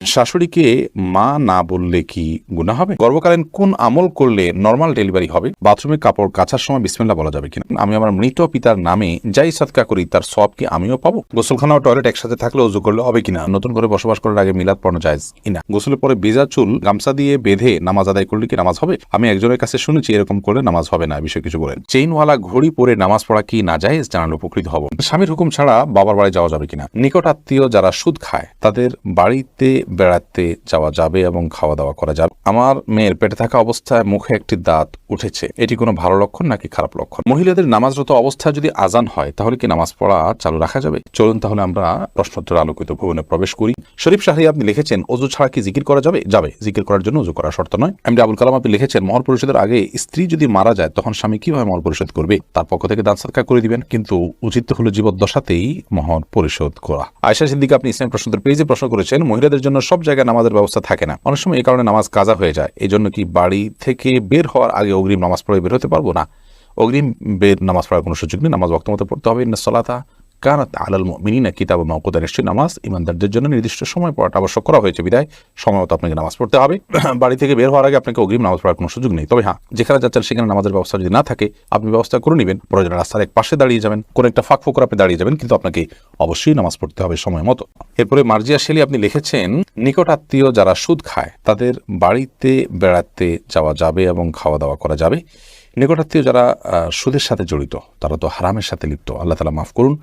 শাশুড়িকে মা না বললে কি গুনাহ হবে? গর্ভকালীন কোন আমল করলে নরমাল ডেলিভারি হবে? বাথরুমে কাপড় কাচার সময় বিসমিল্লাহ বলা যাবে কিনা? আমি আমার মৃত পিতার নামে যাই সাদকা করি তার সওয়াব কি আমিও পাবো? গোসলখানা ও টয়লেট একসাথে থাকলে ওযু করলে হবে কিনা? নতুন করে বসবাস করার আগে মিলাদ পড়ানো জায়েজ কিনা? গোসলের পরে ভেজা চুল গামছা দিয়ে বেঁধে নামাজ আদায় করলে কি নামাজ হবে? আমি একজনের কাছে শুনেছি এরকম করলে নামাজ হবে না, বিষয়ে কিছু বলেন। চেইনওয়ালা ঘড়ি পরে নামাজ পড়া কি নাজায়েজ? জানালে উপকৃত হব। স্বামীর হুকুম ছাড়া বাবার বাড়ি যাওয়া যাবে কিনা? নিকট আত্মীয় যারা সুদ খায় তাদের বাড়িতে বেড়াতে যাওয়া যাবে এবং খাওয়া দাওয়া করা যাবে। আমার মেয়ের পেটে থাকা অবস্থায় মুখে একটি দাঁত উঠেছে, এটি কোনো ভালো লক্ষণ নাকি খারাপ লক্ষণ? মহিলাদের নামাজরত অবস্থায় যদি আজান হয় তাহলে কি নামাজ পড়া চালু রাখা যাবে? চলুন তাহলে আমরা প্রশ্নোত্তর আলোকিত ভবনে প্রবেশ করি। শরীফ শাহরি আপনি লিখেছেন, অজু ছাড়া কি জিকির করা যাবে? যাবে, জিকির করার জন্য অজু করা শর্ত নয়। এমডি আবুল কালাম আপনি লিখেছেন, মহর পরিশোধের আগে স্ত্রী যদি মারা যায় তখন স্বামী কিভাবে মহর পরিশোধ করবে? তার পক্ষ থেকে দান সদকা করে দিবেন, কিন্তু উচিত হলো জীবদ্দশাতেই মহর পরিশোধ করা। আয়েশা সিদ্দিকা আপনি ইসলাম প্রশ্নোত্তর পেজে প্রশ্ন করেছেন, মহিলাদের জন্য সব জায়গায় নামাজের ব্যবস্থা থাকে না, অনেক সময় এই কারণে নামাজ কাজা হয়ে যায়, এই জন্য কি বাড়ি থেকে বের হওয়ার আগে অগ্রিম নামাজ পড়ে বের হতে পারবো না? অগ্রিম বের নামাজ পড়ার কোনো সুযোগ নেই, নামাজ ওয়াক্ত মতো পড়তে হবে। ইন্নাস সালাতা কানাত আলাল মুমিনিনা কিতাবাম মাওকুতা, নিশ্চয়ই নামাজ ইমানদারদের জন্য নির্দিষ্ট সময় পড়াটা আবশ্যক করা হয়েছে, বিধায় সময় মতো আপনাকে নামাজ পড়তে হবে। বাড়ি থেকে বের হওয়ার আগে আপনাকে অগ্রিম নামাজ পড়ার কোনো সুযোগ নেই। তবে হ্যাঁ, যেখানে যাচ্ছেন সেখানে নামাজের ব্যবস্থা যদি না থাকে আপনি ব্যবস্থা করে নেবেন, প্রয়োজনে রাস্তার এক পাশে দাঁড়িয়ে যাবেন, কোন একটা ফাঁক ফোকর আপনি দাঁড়িয়ে যাবেন, কিন্তু আপনাকে অবশ্যই নামাজ পড়তে হবে সময় মতো। এরপরে মার্জিয়া শেলি আপনি লিখেছেন, নিকট আত্মীয় যারা সুদ খায় তাদের বাড়িতে বেড়াতে যাওয়া যাবে এবং খাওয়া দাওয়া করা যাবে। নিকটাত্মীয় যারা সুদের সাথে জড়িত তারা তো হারামের সাথে লিপ্ত, আল্লাহ তাআলা মাফ করুন।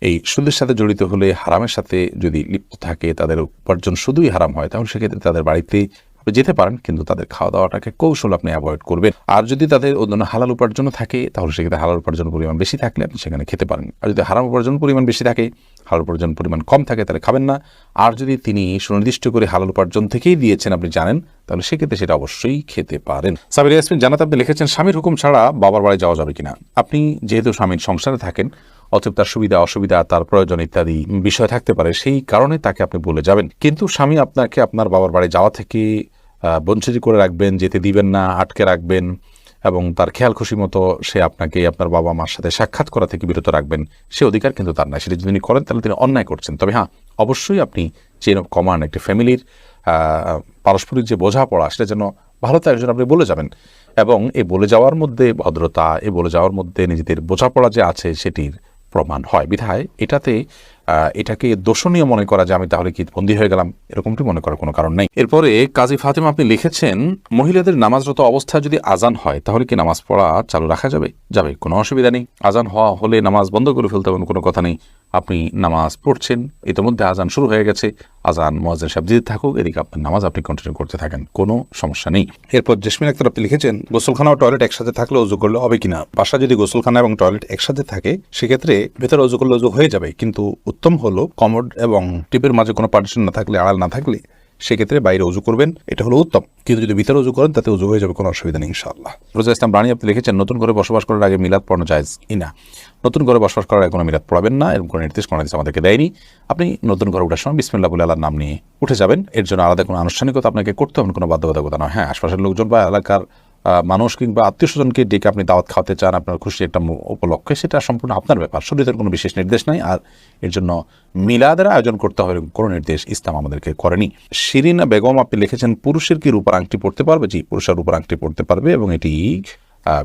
এই সুদের সাথে জড়িত হলে, হারামের সাথে যদি লিপ্ত থাকে, তাদের উপার্জন শুধুই হারাম হয়, তাহলে সেক্ষেত্রে তাদের বাড়িতে যেতে পারেন, কিন্তু তাদের খাওয়া দাওয়াটাকে কৌশল আপনি অ্যাভয়েড করবেন। আর যদি তাদের অন্য হালাল উপার্জন থাকে তাহলে সেক্ষেত্রে হালাল উপার্জন পরিমাণ বেশি থাকলে আপনি সেখানে খেতে পারেন। আর যদি হারাম উপার্জন পরিমাণ বেশি থাকে, হালাল উপার্জন পরিমাণ কম থাকে, তাহলে খাবেন না। আর যদি তিনি সুনির্দিষ্ট করে হালাল উপার্জন থেকেই দিয়েছেন আপনি জানেন, তাহলে সেক্ষেত্রে সেটা অবশ্যই খেতে পারেন। সাবির ইয়াসমিন জানাত আপনি লিখেছেন, স্বামীর হুকুম ছাড়া বাবার বাড়ি যাওয়া যাবে কিনা? আপনি যেহেতু স্বামীর সংসারে থাকেন, অতএব তার সুবিধা অসুবিধা, তার প্রয়োজন ইত্যাদি বিষয় থাকতে পারে, সেই কারণে তাকে আপনি বলে যাবেন। কিন্তু স্বামী আপনাকে আপনার বাবার বাড়ি যাওয়া থেকে বঞ্চিত করে রাখবেন, যেতে দিবেন না, আটকে রাখবেন এবং তার খেয়াল খুশি মতো সে আপনাকে আপনার বাবা মার সাথে সাক্ষাৎ করা থেকে বিরত রাখবেন, সে অধিকার কিন্তু তার নাই। সেটা যদি তিনি করেন তাহলে তিনি অন্যায় করছেন। তবে হ্যাঁ, অবশ্যই আপনি চেইন অফ কমান্ড, একটি ফ্যামিলির পারস্পরিক যে বোঝাপড়া, সেটা যেন ভালো তো একজন আপনি বলে যাবেন, এবং এই বলে যাওয়ার মধ্যে ভদ্রতা, এই বলে যাওয়ার মধ্যে নিজেদের বোঝাপড়া যে আছে সেটির প্রমাণ হয়, বিধায় এটাকে দোষণীয় মনে করা যে আমি তাহলে কি বন্দী হয়ে গেলাম, এরকমটি মনে করার কোনো কারণ নেই। এরপরে কাজী ফাতেমা আপনি লিখেছেন, মহিলাদের নামাজরত অবস্থায় যদি আজান হয় তাহলে কি নামাজ পড়া চালু রাখা যাবে? যাবে, কোনো অসুবিধা নেই। আজান হওয়া হলে নামাজ বন্ধ করে ফেলতে হবে, কোনো কথা নেই। আপনি নামাজ পড়ছেন, ইতিমধ্যে আজান শুরু হয়ে গেছে, আজান মুয়াজ্জিন সাহেব দিতে থাকুক, এদিকে আপনার নামাজ আপনি কন্টিনিউ করতে থাকেন, কোনো সমস্যা নেই। এরপর জেসমিন আক্তার আপনি লিখেছেন, গোসলখানা ও টয়লেট একসাথে থাকলে অজু করলে হবে কিনা? বাসা যদি গোসলখানা এবং টয়লেট একসাথে থাকে সেক্ষেত্রে ভেতরে অজু করলে অজু হয়ে যাবে, কিন্তু উত্তম হলো কমোড এবং টিপের মাঝে কোনো পার্টিশন না থাকলে, আড়াল না থাকলে সেক্ষেত্রে বাইরে অজু করবেন, এটা হলো উত্তম। কিন্তু যদি ভিতরে অজু করেন তাতে অজু হয়ে যাবে, কোনো অসুবিধা নেই ইনশাআল্লাহ। রোজা ইসলাম রানী আপনি লিখেছেন, নতুন করে বসবাস করার আগে মিলাদ পড়ানো জায়েজ কিনা? নতুন করে বসবাস করার আগে কোনো মিলাদ পড়াবেন না, এরকম কোনো নির্দেশ কোনো হাদিস আমাদেরকে দেয়নি। আপনি নতুন ঘরে ওঠার সময় বিসমিল্লাহ বলে আল্লাহর নাম নিয়ে উঠে যাবেন, এর জন্য আলাদা কোনো আনুষ্ঠানিকতা আপনাকে করতে হবে, কোনো বাধ্যবাধকতা নয়। হ্যাঁ, আশপাশের লোকজন বা এলাকার মানুষ কিংবা আত্মীয় স্বজনকে ডেকে আপনি দাওয়াত খাওয়াতে চান আপনার খুশি একটা উপলক্ষে, সেটা সম্পূর্ণ আপনার ব্যাপার, শরীয়তের কোনো বিশেষ নির্দেশ নাই। আর এর জন্য মিলাদের আয়োজন করতে হবে কোনো নির্দেশ ইসলাম আমাদেরকে করেনি। শিরিনা বেগম আপনি লিখেছেন, পুরুষের কি রূপার আংটি পড়তে পারবে? জি, পুরুষের রূপার আংটি পড়তে পারবে এবং এটি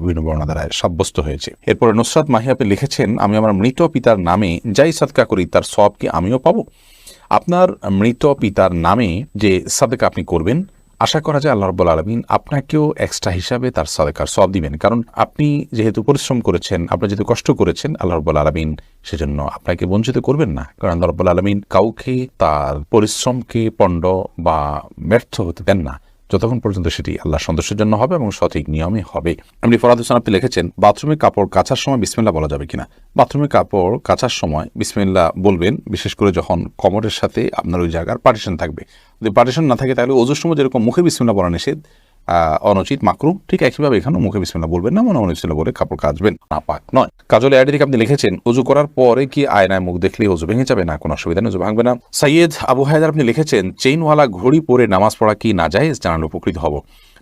বিভিন্ন বর্ণনা দ্বারা সাব্যস্ত হয়েছে। এরপরে নুসরাত মাহি আপনি লিখেছেন, আমি আমার মৃত পিতার নামে যাই সাদকা করি তার সওয়াব কি আমিও পাবো? আপনার মৃত পিতার নামে যে সাদকা আপনি করবেন, আশা করা যায় আল্লাহ রাব্বুল আলামিন আপনাকেও এক্সট্রা হিসাবে তার সাদকার সওয়াব দিবেন, কারণ আপনি যেহেতু পরিশ্রম করেছেন, আপনি যেহেতু কষ্ট করেছেন, আল্লাহ রাব্বুল আলামিন সেজন্য আপনাকে বঞ্চিত করবেন না। কারণ আল্লাহ রাব্বুল আলামিন কাউকে তার পরিশ্রমকে পণ্ড বা ব্যর্থ হতে দেন না, যতক্ষণ পর্যন্ত সেটি আল্লাহ সন্তোষের জন্য হবে এবং সঠিক নিয়মে হবে। এমনি ফরাদ হোসেন আপনি লিখেছেন, বাথরুমে কাপড় কাচার সময় বিসমিল্লাহ বলা যাবে কিনা? বাথরুমে কাপড় কাচার সময় বিসমিল্লাহ বলবেন, বিশেষ করে যখন কমোডের সাথে আপনার ওই জায়গার পার্টিশন থাকবে। যদি পার্টিশন না থাকে তাহলে ওজুর সময় যেরকম মুখে বিসমিল্লাহ বলা নিষেধ, অনুচিত, মাকরুহ, ঠিক একইভাবে এখানেও মুখে বিসমিল্লাহ বলবেন না, মনে বিসমিল্লাহ বলে কাপড় কাচবেন, নাপাক নয়। কাজল আইডি থেকে আপনি লিখেছেন, উজু করার পরে কি আয়নায় মুখ দেখলে উজু ভেঙে যাবে? না, কোনো অসুবিধা নেই, উজু ভাঙবে না। সৈয়দ আবু হায়দার আপনি লিখেছেন, চেইনওয়ালা ঘড়ি পরে নামাজ পড়া কি নাজায়েজ? জানালে উপকৃত হব।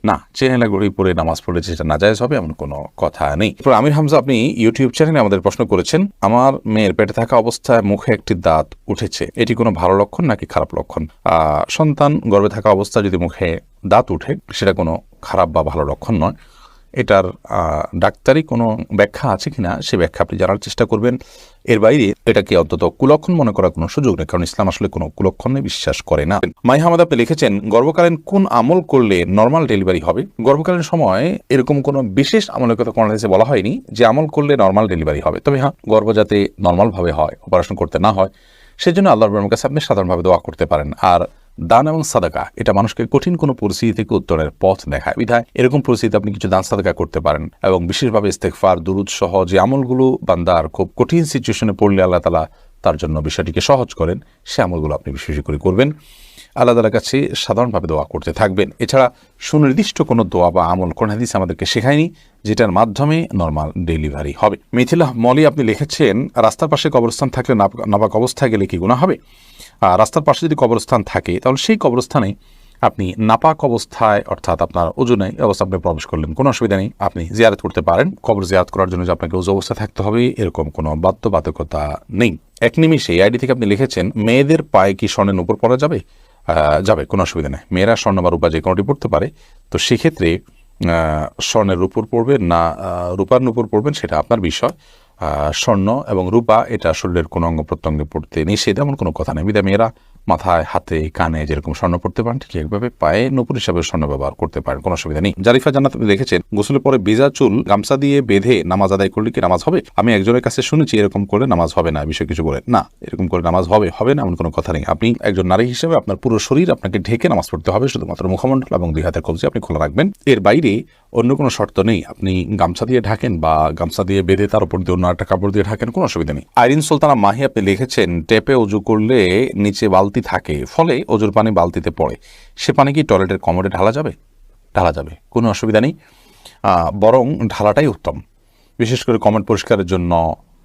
না, চেহারা ঘড়ি পরে নামাজ পড়লে যেটা নাজায়েজ হবে এমন কোনো কথা নেই। আমির হামজা, আপনি ইউটিউব চ্যানেলে আমাদের প্রশ্ন করেছেন, আমার মেয়ের পেটে থাকা অবস্থায় মুখে একটি দাঁত উঠেছে, এটি কোনো ভালো লক্ষণ নাকি খারাপ লক্ষণ? সন্তান গর্ভে থাকা অবস্থায় যদি মুখে দাঁত উঠে সেটা কোনো খারাপ বা ভালো লক্ষণ নয়। এটার ডাক্তারি কোনো ব্যাখ্যা আছে কিনা সে ব্যাখ্যা আপনি জানার চেষ্টা করবেন। এর বাইরে এটাকে অন্তত কুলক্ষণ মনে করার কোনো সুযোগ নেই, কারণ ইসলাম আসলে কোনো কুলক্ষণে বিশ্বাস করে না। মাইহামাদ, আপনি লিখেছেন, গর্ভকালীন কোন আমল করলে নর্মাল ডেলিভারি হবে? গর্ভকালীন সময় এরকম কোনো বিশেষ আমলের কথা কোরআন হাদিসে বলা হয়নি যে আমল করলে নর্মাল ডেলিভারি হবে। তবে হ্যাঁ, গর্ভ যাতে নর্মালভাবে হয়, অপারেশন করতে না হয়, সেজন্য আল্লাহর রহমতের কাছে আপনি সাধারণভাবে দোয়া করতে পারেন। আর দান এবং সাদাকা এটা মানুষকে কঠিন কোনো পরিস্থিতি থেকে উত্তরের পথ দেখায়। বিধায় এরকম পরিস্থিতিতে আপনি কিছু দান সাদাকা করতে পারেন এবং বিশেষভাবে ইস্তেগফার, দুরূদ সহ যে আমলগুলো বান্দার খুব কঠিন সিচুয়েশনে পড়লে আল্লাহ তাআলা তার জন্য বিষয়টিকে সহজ করেন, সে আমলগুলো আপনি বিশেষ করে করবেন। আল্লাহ তাআলার কাছে সাধারণভাবে দোয়া করতে থাকবেন। এছাড়া সুনির্দিষ্ট কোনো দোয়া বা আমল কোন হাদিস আমাদেরকে শেখায়নি যেটার মাধ্যমে নর্মাল ডেলিভারি হবে। মিথিলা মলি, আপনি লিখেছেন, রাস্তার পাশে কবরস্থান থাকলে নাপাক অবস্থায় গেলে কি গুনাহ হবে? রাস্তার পাশে যদি কবরস্থান থাকে তাহলে সেই কবরস্থানে আপনি নাপাক অবস্থায়, অর্থাৎ আপনার ওযু নাই অবস্থা আপনি প্রবেশ করলেন, কোনো অসুবিধা নেই, আপনি জিয়ারত করতে পারেন। কবর জিয়ারত করার জন্য যে আপনাকে ওযু অবস্থা থাকতে হবে এরকম কোনো বাধ্যবাধকতা নেই। এক নিমিষে আইডি থেকে আপনি লিখেছেন, মেয়েদের পায়ে কি স্বর্ণের নূপুর পরা যাবে? যাবে, কোনো অসুবিধা নেই। মেয়েরা স্বর্ণ বা রূপা যে কোনোটি পড়তে পারে। তো সেক্ষেত্রে স্বর্ণের নূপুর পড়বেন না রূপার নূপুর পড়বেন সেটা আপনার বিষয়। স্বর্ণ এবং রূপা এটা শরীরের কোনো অঙ্গ প্রত্যঙ্গে পড়তে নিষেধ এমন কোনো কথা নেই। বিধায় মেয়েরা মাথায়, হাতে, কানে যেরকম স্বর্ণ পড়তে পারেন ঠিক একভাবে পায়ে নূপুর হিসাবে স্বর্ণ ব্যবহার করতে পারেন, কোনো অসুবিধা নেই। জারিফা জান্নাত, আপনি দেখেছেন, গোসলের পরে ভেজা চুল গামছা দিয়ে বেঁধে নামাজ আদায় করলে কি নামাজ হবে? আমি একজনের কাছে শুনেছি এরকম করলে নামাজ হবে না, বিষয় কিছু বলেন না, এরকম করে নামাজ হবে না এমন কোনো কথা নেই। আপনি একজন নারী হিসেবে আপনার পুরো শরীর আপনাকে ঢেকে নামাজ পড়তে হবে, শুধুমাত্র মুখমণ্ডল এবং দুই হাতের কবজি আপনি খোলা রাখবেন। এর বাইরে অন্য কোনো শর্ত নেই। আপনি গামছা দিয়ে ঢাকেন বা গামছা দিয়ে বেঁধে তার উপর দিয়ে অন্য একটা কাপড় দিয়ে ঢাকেন, কোনো অসুবিধা নেই। আইরিন সুলতানা মাহি, আপনি লিখেছেন, টেপে অজু করলে নিচে বালতি থাকে, ফলে অজুর পানি বালতিতে পড়ে, সে পানি কি টয়লেটের কমোডে ঢালা যাবে? ঢালা যাবে, কোনো অসুবিধা নেই। বরং ঢালাটাই উত্তম, বিশেষ করে কমোড পরিষ্কারের জন্য,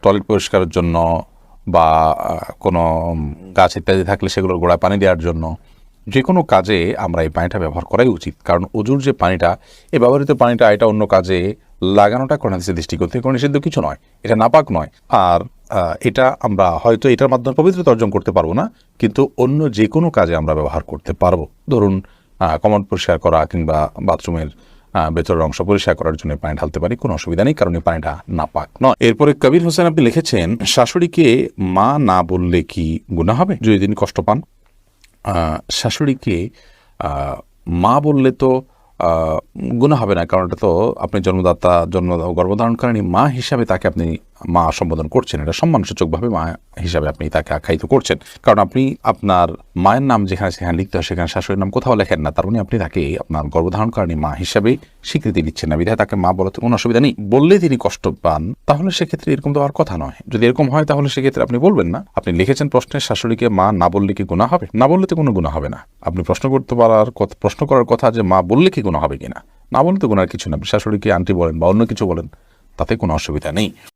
টয়লেট পরিষ্কারের জন্য বা কোনো গাছ ইত্যাদি থাকলে সেগুলোর গোড়ায় পানি দেওয়ার জন্য, যে কোনো কাজে আমরা এই পানিটা ব্যবহার করাই উচিত। কারণ অজুর যে পানিটা, এই ব্যবহৃত পানিটা এটা অন্য কাজে লাগানোটা কোরআন হাদিসের দৃষ্টিকোণ থেকে কোনো নিষিদ্ধ কিছু নয়, এটা নাপাক নয়। আর এটা আমরা হয়তো এটার মাধ্যমে পবিত্রতা অর্জন করতে পারবো না, কিন্তু অন্য যে কোনো কাজে আমরা ব্যবহার করতে পারবো। ধরুন কমোড পরিষ্কার করা কিংবা বাথরুমের ভেতরের অংশ পরিষ্কার করার জন্য পানি ঢালতে পারি, কোনো অসুবিধা নেই, কারণ এই পানিটা নাপাক নয়। এরপরে কবির হোসেন, আপনি লিখেছেন, শাশুড়িকে মা না বললে কি গুনাহ হবে যদি তিনি কষ্ট পান? শাশুড়িকে মা বললে তো গুনাহ হবে না, কারণ এটা তো আপনি গর্ভধারণকারিণী মা হিসাবে তাকে আপনি মা সম্বোধন করছেন, এটা সম্মানসূচকভাবে মা হিসাবে আপনি তাকে আখ্যায়িত করছেন। কারণ আপনি আপনার মায়ের নাম যেখানে সেখানে লিখতে হয় সেখানে শাশুড়ির নাম কোথাও লেখেন না, তার মানে আপনি তাকে আপনার গর্ভধারণকারিণী মা হিসাবে স্বীকৃতি দিচ্ছেন না। বিধায় তাকে মা বলাতে কোনো অসুবিধা নেই। বললে তিনি কষ্ট পান তাহলে সেক্ষেত্রে এরকম তো আর কথা নয়। যদি এরকম হয় তাহলে সেক্ষেত্রে আপনি বলবেন না। আপনি লিখেছেন প্রশ্নের, শাশুড়িকে মা না বললে কি গুনাহ হবে? না বললে তো কোনো গুনাহ হবে না। আপনি প্রশ্ন করার কথা যে মা বললে কি গুনাহ হবে কিনা, না বললে তো গুনার কিছু না। শাশুড়িকে আন্টি বলেন বা অন্য কিছু বলেন, তাতে কোনো অসুবিধা নেই।